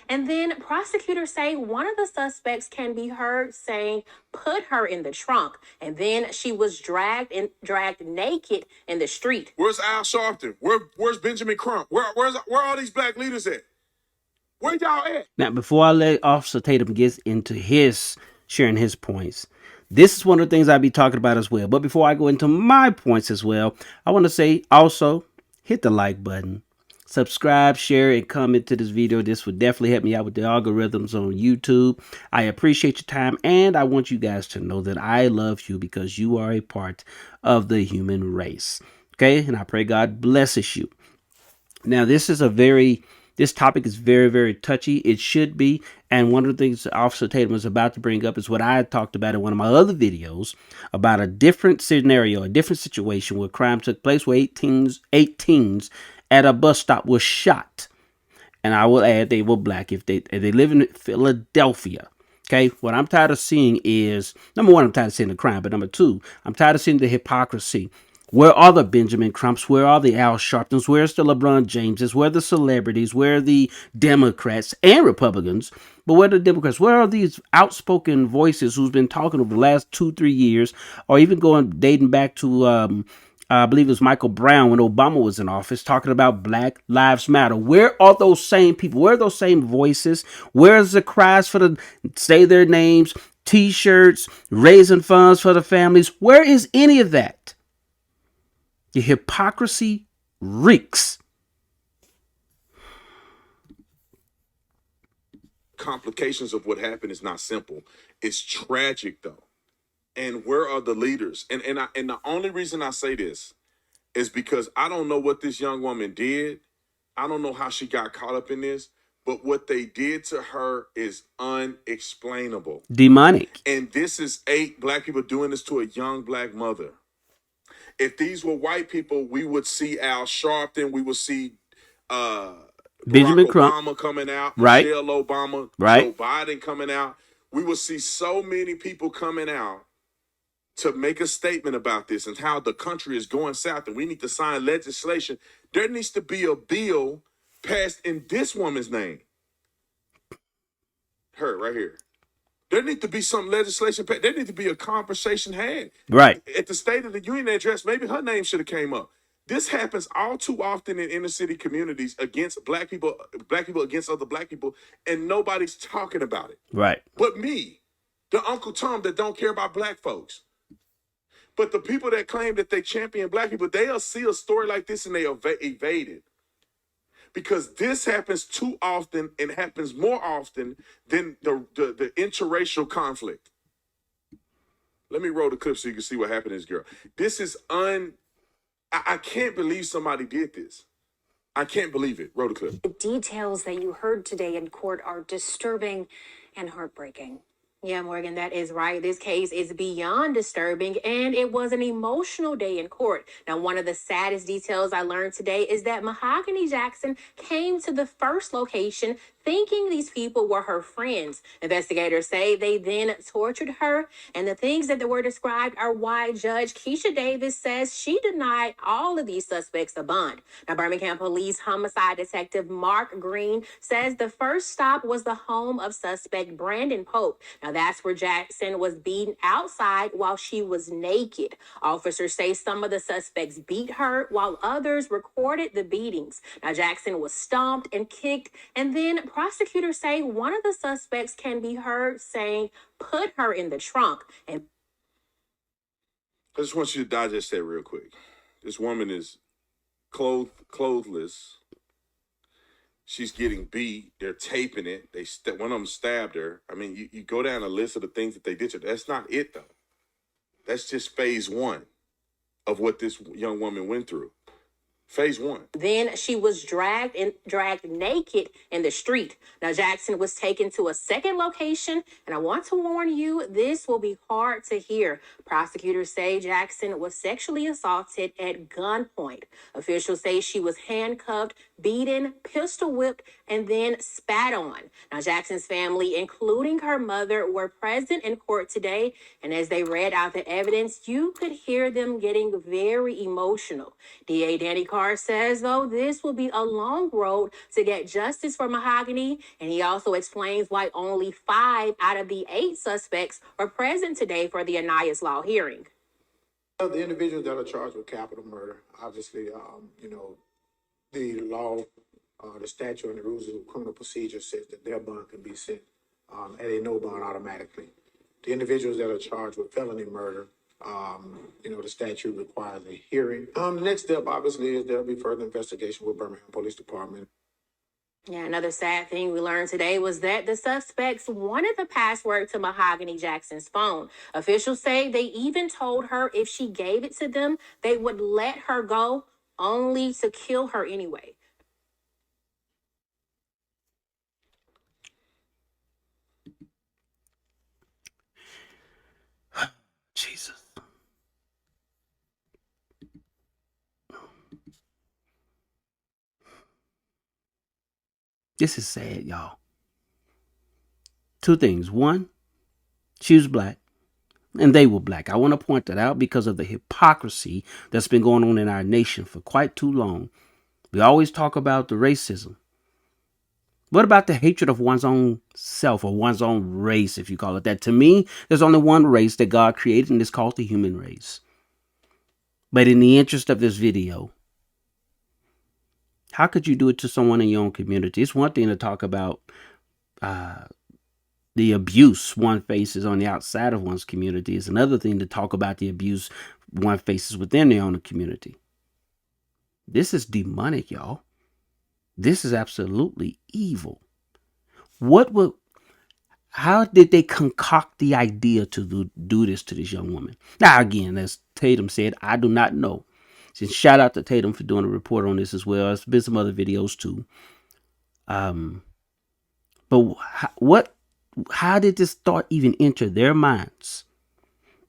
And then prosecutors say one of the suspects can be heard saying, "Put her in the trunk." And then she was dragged naked in the street. Where's Al Sharpton? Where's Benjamin Crump? Where all these black leaders at? Where y'all at? Now, before I let Officer Tatum get into his sharing his points, this is one of the things I'll be talking about as well. But before I go into my points as well, I want to say also hit the like button, subscribe, share, and comment to this video. This would definitely help me out with the algorithms on YouTube. I appreciate your time, and I want you guys to know that I love you because you are a part of the human race. Okay, and I pray God blesses you. Now, this topic is very, very touchy. It should be. And one of the things Officer Tatum was about to bring up is what I talked about in one of my other videos about a different scenario, a different situation where crime took place where eight teens at a bus stop was shot. And I will add they were black if they live in Philadelphia. Okay, what I'm tired of seeing is, number one, I'm tired of seeing the crime, but number two, I'm tired of seeing the hypocrisy. Where are the Benjamin Crumps? Where are the Al Sharptons? Where's the LeBron Jameses? Where are the celebrities? Where are the Democrats and Republicans? But where are the Democrats? Where are these outspoken voices who's been talking over the last 2-3 years, or even dating back to I believe it was Michael Brown when Obama was in office, talking about Black Lives Matter. Where are those same people? Where are those same voices? Where's the cries for the say their names, T-shirts, raising funds for the families? Where is any of that? The hypocrisy reeks. Complications of what happened is not simple. It's tragic though. And where are the leaders? And the only reason I say this is because I don't know what this young woman did. I don't know how she got caught up in this, but what they did to her is unexplainable. Demonic. And this is 8 black people doing this to a young black mother. If these were white people, we would see Al Sharpton, we would see Benjamin Barack Crump. Obama coming out, Right. Michelle Obama, Right. Joe Biden coming out. We will see so many people coming out to make a statement about this and how the country is going south and we need to sign legislation. There needs to be a bill passed in this woman's name. Her right here. There needs to be some legislation. There needs to be a conversation had. Right. At the State of the Union address, maybe her name should have came up. This happens all too often in inner city communities against black people against other black people, and nobody's talking about it. Right. But me, the Uncle Tom that don't care about black folks. But the people that claim that they champion black people, they'll see a story like this and they evade it. Because this happens too often and happens more often than the interracial conflict. Let me roll the clip so you can see what happened to this girl. This is I can't believe somebody did this. I can't believe it. Roll the clip. The details that you heard today in court are disturbing and heartbreaking. Yeah, Morgan, that is right. This case is beyond disturbing, and it was an emotional day in court. Now, one of the saddest details I learned today is that Mahogany Jackson came to the first location thinking these people were her friends. Investigators say they then tortured her, and the things that were described are why Judge Keisha Davis says she denied all of these suspects a bond. Now, Birmingham Police Homicide Detective Mark Green says the first stop was the home of suspect Brandon Pope. Now, that's where Jackson was beaten outside while she was naked. Officers say some of the suspects beat her while others recorded the beatings. Now, Jackson was stomped and kicked, and then prosecutors say one of the suspects can be heard saying, "Put her in the trunk." And I just want you to digest that real quick. This woman is clothless. She's getting beat. They're taping it. One of them stabbed her. I mean, you go down a list of the things that they did to her. That's not it, though. That's just phase 1 of what this young woman went through. Phase 1. Then she was dragged naked in the street. Now, Jackson was taken to a second location, and I want to warn you, this will be hard to hear. Prosecutors say Jackson was sexually assaulted at gunpoint. Officials say she was handcuffed, beaten, pistol whipped, and then spat on. Now, Jackson's family, including her mother, were present in court today, and as they read out the evidence, you could hear them getting very emotional. DA Danny Carr says, though, this will be a long road to get justice for Mahogany, and he also explains why only 5 out of the 8 suspects were present today for the Anayas Law hearing. The individuals that are charged with capital murder, obviously, the law, the statute and the rules of criminal procedure says that their bond can be set at a no bond automatically. The individuals that are charged with felony murder, the statute requires a hearing. The next step, obviously, is there'll be further investigation with Birmingham Police Department. Yeah, another sad thing we learned today was that the suspects wanted the password to Mahogany Jackson's phone. Officials say they even told her if she gave it to them, they would let her go, only to kill her anyway. Jesus. This is sad, y'all. 2 things. One, she was black and they were black. I want to point that out because of the hypocrisy that's been going on in our nation for quite too long. We always talk about the racism. What about the hatred of one's own self or one's own race, if you call it that? To me, there's only one race that God created, and it's called the human race. But in the interest of this video, how could you do it to someone in your own community? It's one thing to talk about the abuse one faces on the outside of one's community. It's another thing to talk about the abuse one faces within their own community. This is demonic, y'all. This is absolutely evil. How did they concoct the idea to do this to this young woman? Now, again, as Tatum said, I do not know. And shout out to Tatum for doing a report on this as well. There's been some other videos too. But how did this thought even enter their minds?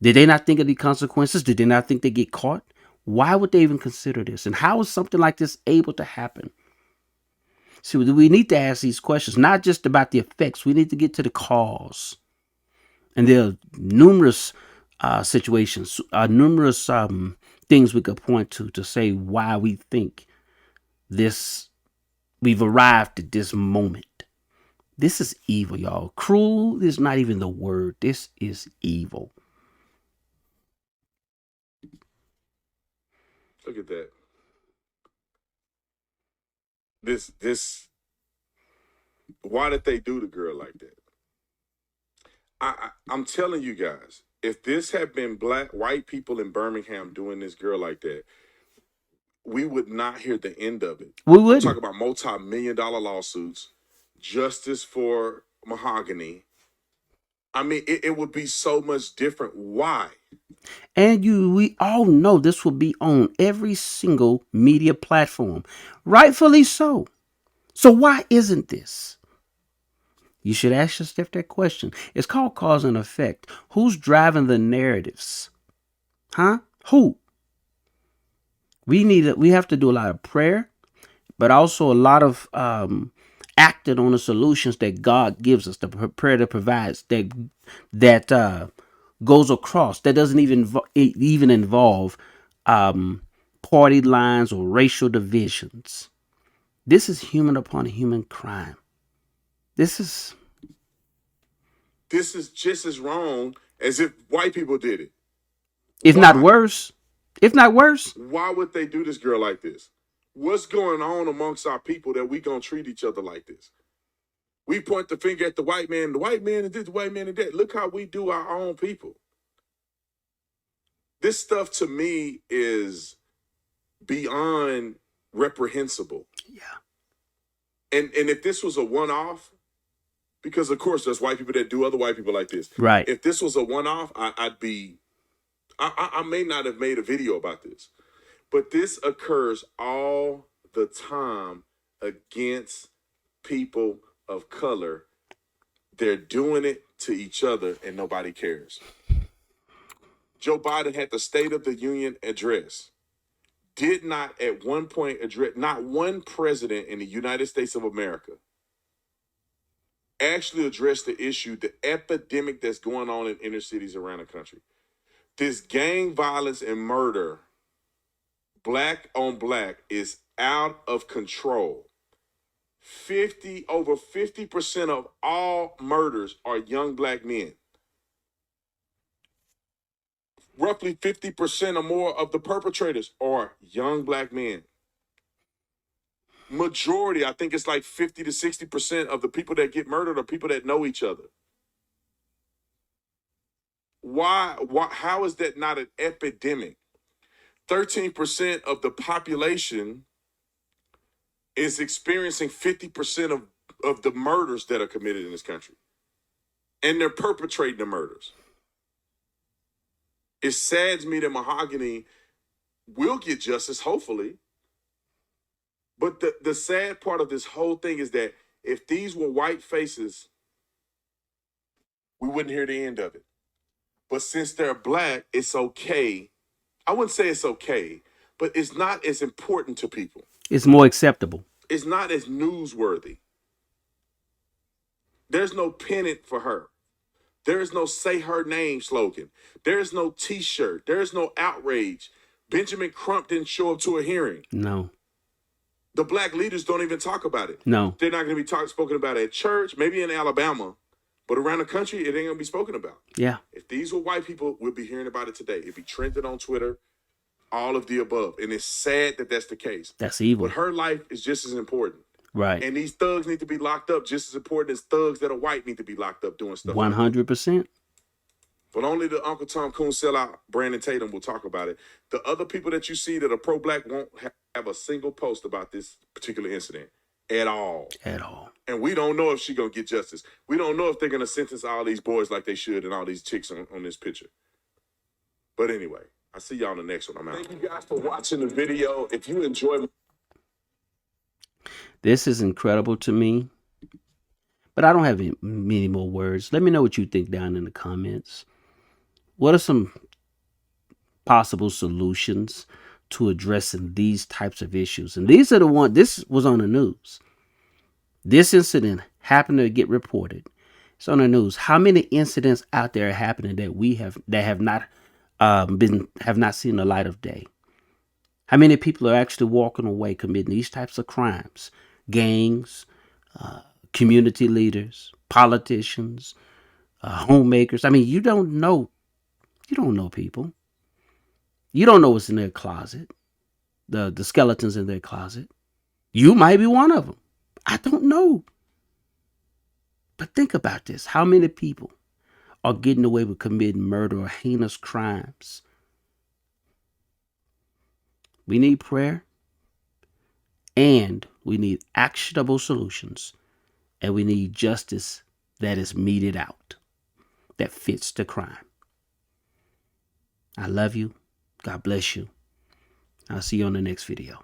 Did they not think of the consequences? Did they not think they get caught? Why would they even consider this? And how is something like this able to happen? See, we need to ask these questions, not just about the effects. We need to get to the cause. And there are numerous situations, numerous things we could point to say why we think we've arrived at this moment. This is evil, y'all. Cruel is not even the word. This is evil. Look at that. This. Why did they do the girl like that? I'm telling you guys, if this had been white people in Birmingham doing this girl like that, we would not hear the end of it. We would talk about multi-million-dollar lawsuits, justice for Mahogany. I mean, it would be so much different. Why? And we all know this will be on every single media platform. Rightfully so. So why isn't this? You should ask yourself that question. It's called cause and effect. Who's driving the narratives? Huh? Who? We have to do a lot of prayer, but also a lot of acting on the solutions that God gives us, the prayer that provides, that goes across, that doesn't even involve party lines or racial divisions. This is human upon human crime. This is just as wrong as if white people did it. If not worse. Why would they do this girl like this? What's going on amongst our people that we gonna treat each other like this? We point the finger at the white man is this, the white man is that. Look how we do our own people. This stuff to me is beyond reprehensible. Yeah. And if this was a one-off, because of course there's white people that do other white people like this. Right. If this was a one-off, I may not have made a video about this. But this occurs all the time against people of color. They're doing it to each other and nobody cares. Joe Biden had the State of the Union address. Did not at one point address, not one president in the United States of America actually addressed the issue, the epidemic that's going on in inner cities around the country. This gang violence and murder black on black is out of control. Over 50% of all murders are young black men. Roughly 50% or more of the perpetrators are young black men. Majority, I think it's like 50 to 60% of the people that get murdered are people that know each other. Why? How is that not an epidemic? 13% of the population is experiencing 50% of the murders that are committed in this country. And they're perpetrating the murders. It saddens me that Mahogany will get justice, hopefully. But the sad part of this whole thing is that if these were white faces, we wouldn't hear the end of it. But since they're black, it's okay. I wouldn't say it's okay, but it's not as important to people. It's more acceptable. It's not as newsworthy. There's no pennant for her. There is no say her name slogan. There is no t-shirt. There is no outrage. Benjamin Crump didn't show up to a hearing. No. The black leaders don't even talk about it. No. They're not going to be spoken about at church, maybe in Alabama, but around the country, it ain't going to be spoken about. Yeah. If these were white people, we'll be hearing about it today. It'd be trending on Twitter, all of the above. And it's sad that that's the case. That's evil. But her life is just as important. Right. And these thugs need to be locked up just as important as thugs that are white need to be locked up doing stuff. 100%. But only the Uncle Tom Coon sellout Brandon Tatum will talk about it. The other people that you see that are pro-black won't have a single post about this particular incident at all. At all. And we don't know if she's going to get justice. We don't know if they're going to sentence all these boys like they should and all these chicks on this picture. But anyway, I'll see y'all on the next one. I'm out. Thank you guys for watching the video. If you enjoy... This is incredible to me. But I don't have many more words. Let me know what you think down in the comments. What are some possible solutions to addressing these types of issues? And these are the ones, this was on the news. This incident happened to get reported. It's on the news. How many incidents out there are happening that have not seen the light of day? How many people are actually walking away committing these types of crimes? Gangs, community leaders, politicians, homemakers. I mean, you don't know people. You don't know what's in their closet, the skeletons in their closet. You might be one of them. I don't know. But think about this. How many people are getting away with committing murder or heinous crimes? We need prayer, and we need actionable solutions, and we need justice that is meted out, that fits the crime. I love you. God bless you. I'll see you on the next video.